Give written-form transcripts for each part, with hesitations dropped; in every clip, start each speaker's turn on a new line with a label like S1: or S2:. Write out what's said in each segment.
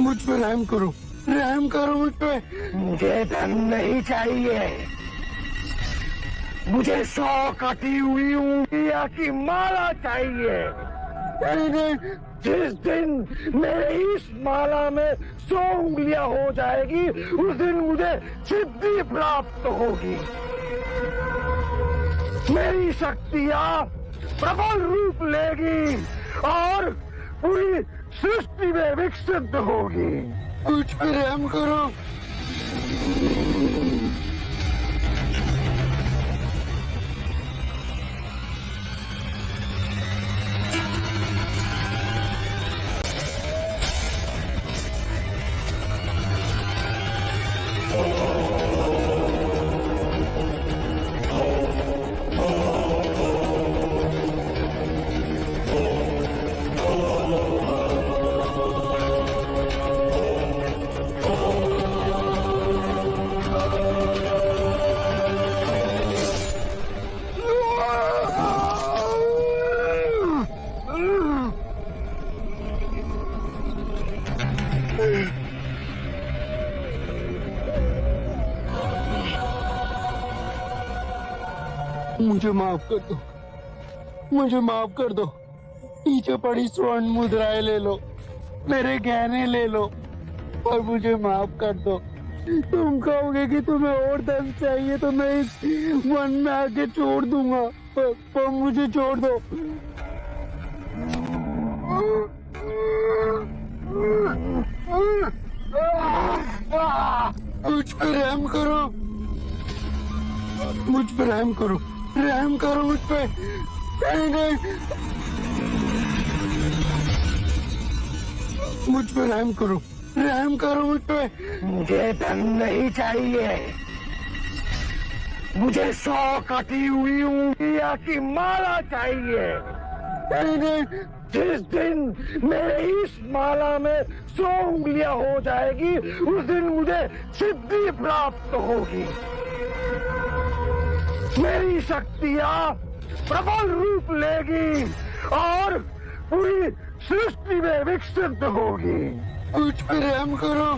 S1: मुझ पे रहम करो मुझ पे। मुझे धन नहीं चाहिए, मुझे 100 कटी हुई उंगलियां की माला चाहिए। जिस दिन मेरी इस माला में 100 उंगलियां हो जाएगी, उस दिन मुझे सिद्धि प्राप्त होगी। मेरी शक्तियां प्रबल रूप लेगी और पूरी सृष्टि में विकसित होगी। मुझ पर रहम करो। मुझे माफ कर दो, मुझे माफ कर दो। पीछे पड़ी स्वर्ण मुद्राएं ले लो, मेरे गहने ले लो और मुझे माफ कर दो। तुम कहोगे कि तुम्हें और धन चाहिए तो मैं इस वन में आके छोड़ दूंगा, पर मुझे छोड़ दो। मुझ पर रहम करो, मुझ पर रहम करो, रहम करो मुझ पे। मुझ पे रहम करो मुझ पे। मुझे धन नहीं चाहिए, मुझे 100 कटी हुई उंगलियां की माला चाहिए। जिस दिन मेरी इस माला में 100 उंगलियां हो जाएगी, उस दिन मुझे सिद्धि प्राप्त होगी। मेरी शक्तियां प्रबल रूप लेगी और पूरी सृष्टि में विकसित होगी। मुझ पर रहम करो।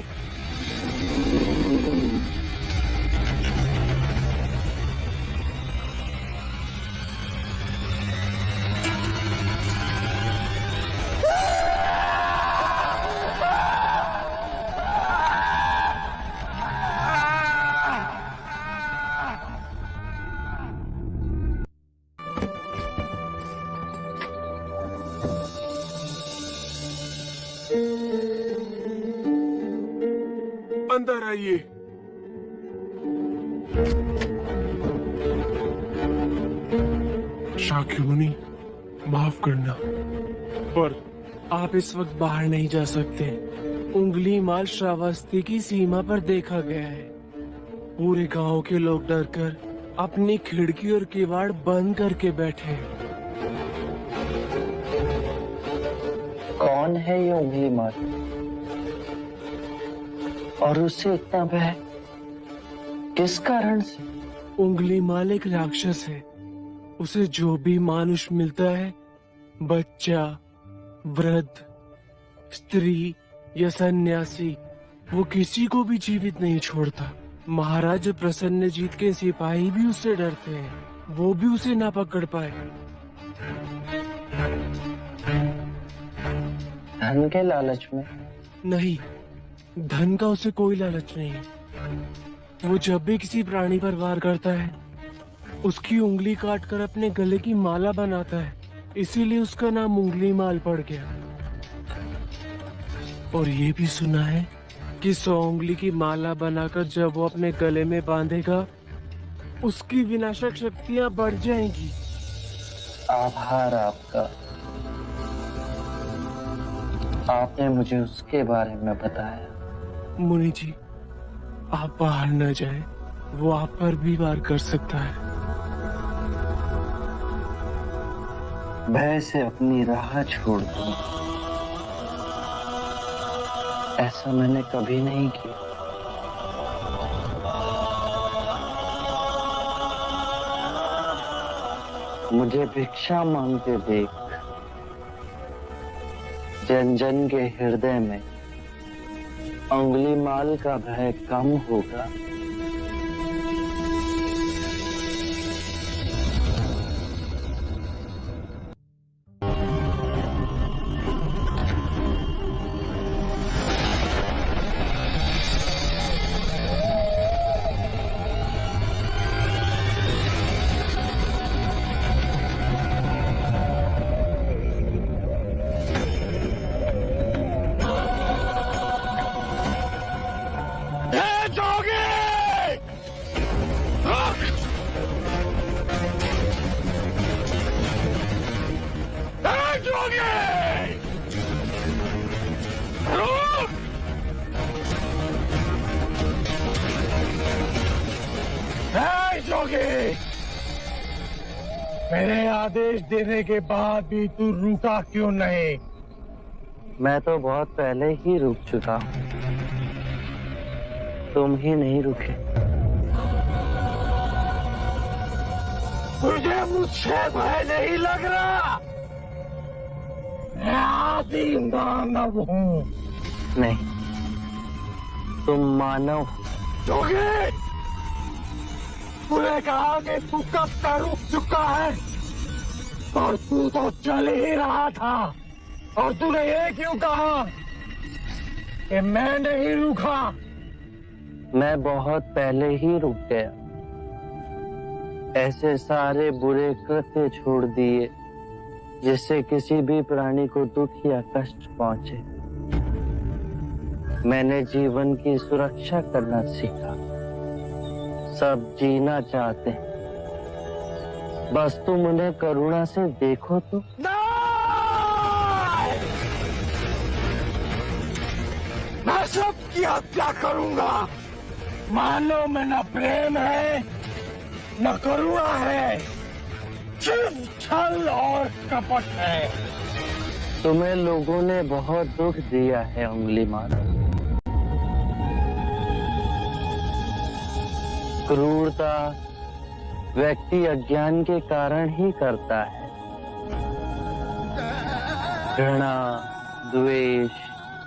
S2: अंदर आइए। शाक्यमुनि, माफ करना, पर
S3: आप इस वक्त बाहर नहीं जा सकते। उंगली माल श्रावस्ती की सीमा पर देखा गया है। पूरे गांव के लोग डरकर अपनी खिड़की और किवाड़ बंद करके बैठे हैं।
S4: कौन है ये उंगली माल और उससे इतना भय किस कारण से?
S3: उंगली माल एक राक्षस है। उसे जो भी मानुष मिलता है, बच्चा, वृद्ध, स्त्री या सन्यासी, वो किसी को भी जीवित नहीं छोड़ता। महाराज प्रसन्नजीत के सिपाही भी उससे डरते हैं, वो भी उसे ना पकड़ पाए।
S4: धन के लालच में?
S3: नहीं, धन का उसे कोई लालच नहीं। वो जब भी किसी प्राणी पर वार करता है, उसकी उंगली काटकर अपने गले की माला बनाता है। इसीलिए उसका नाम उंगली माल पड़ गया। और ये भी सुना है कि 100 उंगली की माला बनाकर जब वो अपने गले में बांधेगा, उसकी विनाशक शक्तियां बढ़ जाएंगी।
S4: आभार आपका, आपने मुझे उसके बारे में बताया।
S3: मुनि जी, आप बाहर न जाएं, वो आप पर भी वार कर सकता है।
S4: भय से अपनी राह छोड़ दूं, ऐसा मैंने कभी नहीं किया। मुझे भिक्षा मांगते देख जन जन के हृदय में अंगुलीमाल का भय कम होगा।
S3: मेरे आदेश देने के बाद भी तू रुका क्यों नहीं?
S4: मैं तो बहुत पहले ही रुक चुका हूँ, तुम ही नहीं रुके।
S3: मुझे मुझसे भय नहीं लग रहा। मैं आदि मानव हूँ।
S4: नहीं, तुम मानव हो।
S3: जोगी, तूने कहा कि तू कब का रुक चुका है, और तू तो चल ही रहा था। और तूने ये क्यों कहा कि मैं नहीं रुका?
S4: मैं बहुत पहले ही रुक गया। ऐसे सारे बुरे कृत्य छोड़ दिए जिससे किसी भी प्राणी को दुख या कष्ट पहुंचे। मैंने जीवन की सुरक्षा करना सीखा। सब जीना चाहते हैं, बस तुम उन्हें करुणा से देखो तो।
S3: मैं सबकी हत्या करूंगा। मानव में न प्रेम है न करुणा है, सिर्फ छल और कपट है।
S4: तुम्हें लोगों ने बहुत दुख दिया है अंगुलीमाल। क्रूरता व्यक्ति अज्ञान के कारण ही करता है। घृणा, द्वेष,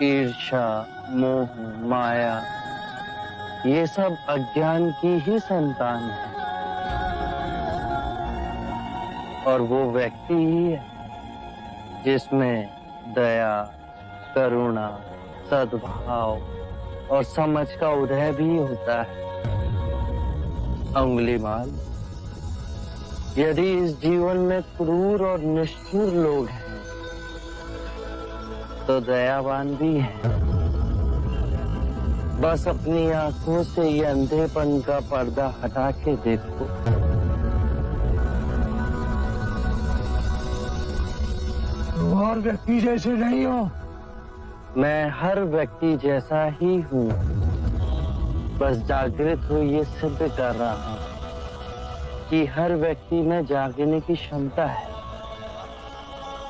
S4: ईर्ष्या, मोह, माया, ये सब अज्ञान की ही संतान है। और वो व्यक्ति ही है जिसमें दया, करुणा, सद्भाव और समझ का उदय भी होता है। अंगुलीमाल, यदि इस जीवन में क्रूर और निष्ठुर लोग हैं तो दयावान भी हैं। बस अपनी आंखों से ये अंधेपन का पर्दा हटा के देखो।
S3: और व्यक्ति जैसे नहीं हो।
S4: मैं हर व्यक्ति जैसा ही हूँ, बस जागृत हो ये सिद्ध कर रहा हूँ कि हर व्यक्ति में जागने की क्षमता है।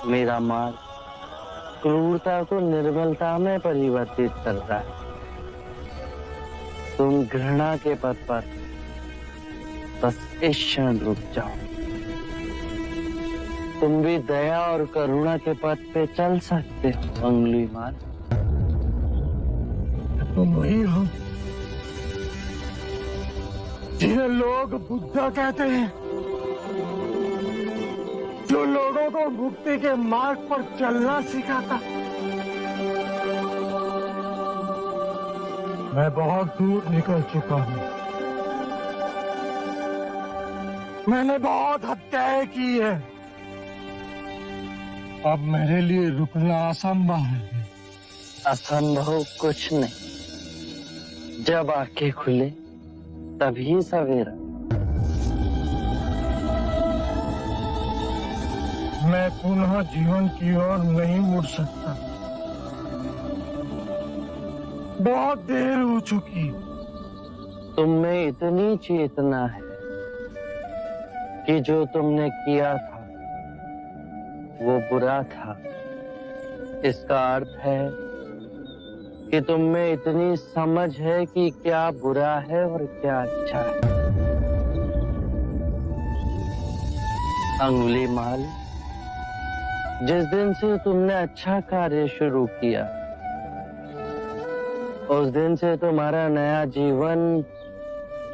S4: मेरा मार्ग क्रूरता को निर्मलता में परिवर्तित करता है। तुम घृणा के पथ पर बस इस क्षण रुक जाओ। तुम भी दया और करुणा के पथ पे चल सकते हो अंगुलीमाल।
S3: तुम वही हो जिन्हें लोग बुद्धा कहते हैं, जो लोगों को मुक्ति के मार्ग पर चलना सिखाता। मैं बहुत दूर निकल चुका हूँ। मैंने बहुत हत्याएं की है। अब मेरे लिए रुकना असंभव है।
S4: असंभव कुछ नहीं। जब आंखें खुले तभी सवेरा।
S3: मैं पुनः जीवन की ओर नहीं मुड़ सकता। बहुत देर हो चुकी।
S4: तुम में इतनी चेतना है कि जो तुमने किया था वो बुरा था। इसका अर्थ है कि तुम में इतनी समझ है कि क्या बुरा है और क्या अच्छा है। अंगुलीमाल, जिस दिन से तुमने अच्छा कार्य शुरू किया उस दिन से तुम्हारा नया जीवन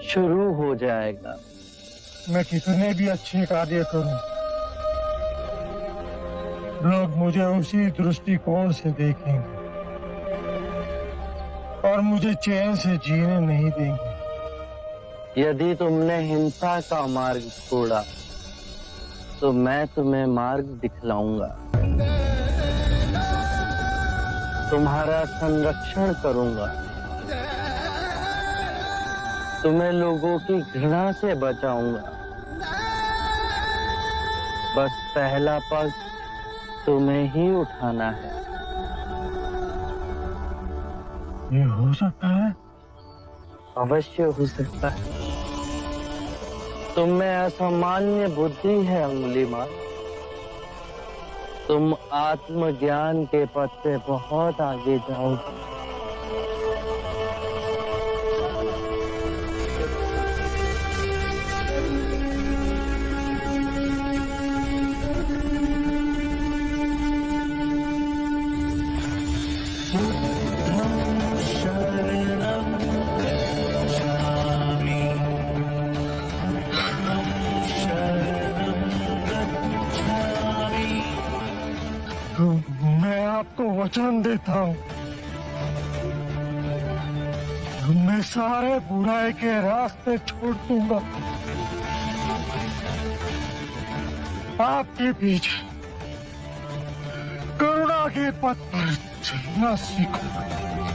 S4: शुरू हो जाएगा।
S1: मैं कितने भी अच्छे कार्य करूं, लोग मुझे उसी दृष्टिकोण से देखेंगे और मुझे चैन से जीने नहीं देंगे।
S4: यदि तुमने हिंसा का मार्ग छोड़ा तो मैं तुम्हें मार्ग दिखलाऊंगा। तुम्हारा संरक्षण करूंगा। तुम्हें लोगों की घृणा से बचाऊंगा। बस पहला पग तुम्हें ही उठाना है।
S1: ये हो सकता है?
S4: अवश्य हो सकता है। तुम में असामान्य बुद्धि है अंगुलीमाल। तुम आत्मज्ञान के पथ पे बहुत आगे जाओगे।
S1: मैं आपको वचन देता हूँ, मैं सारे बुराई के रास्ते छोड़ दूंगा। आपके पीछे करुणा के पथ पर चलना सीखूंगा।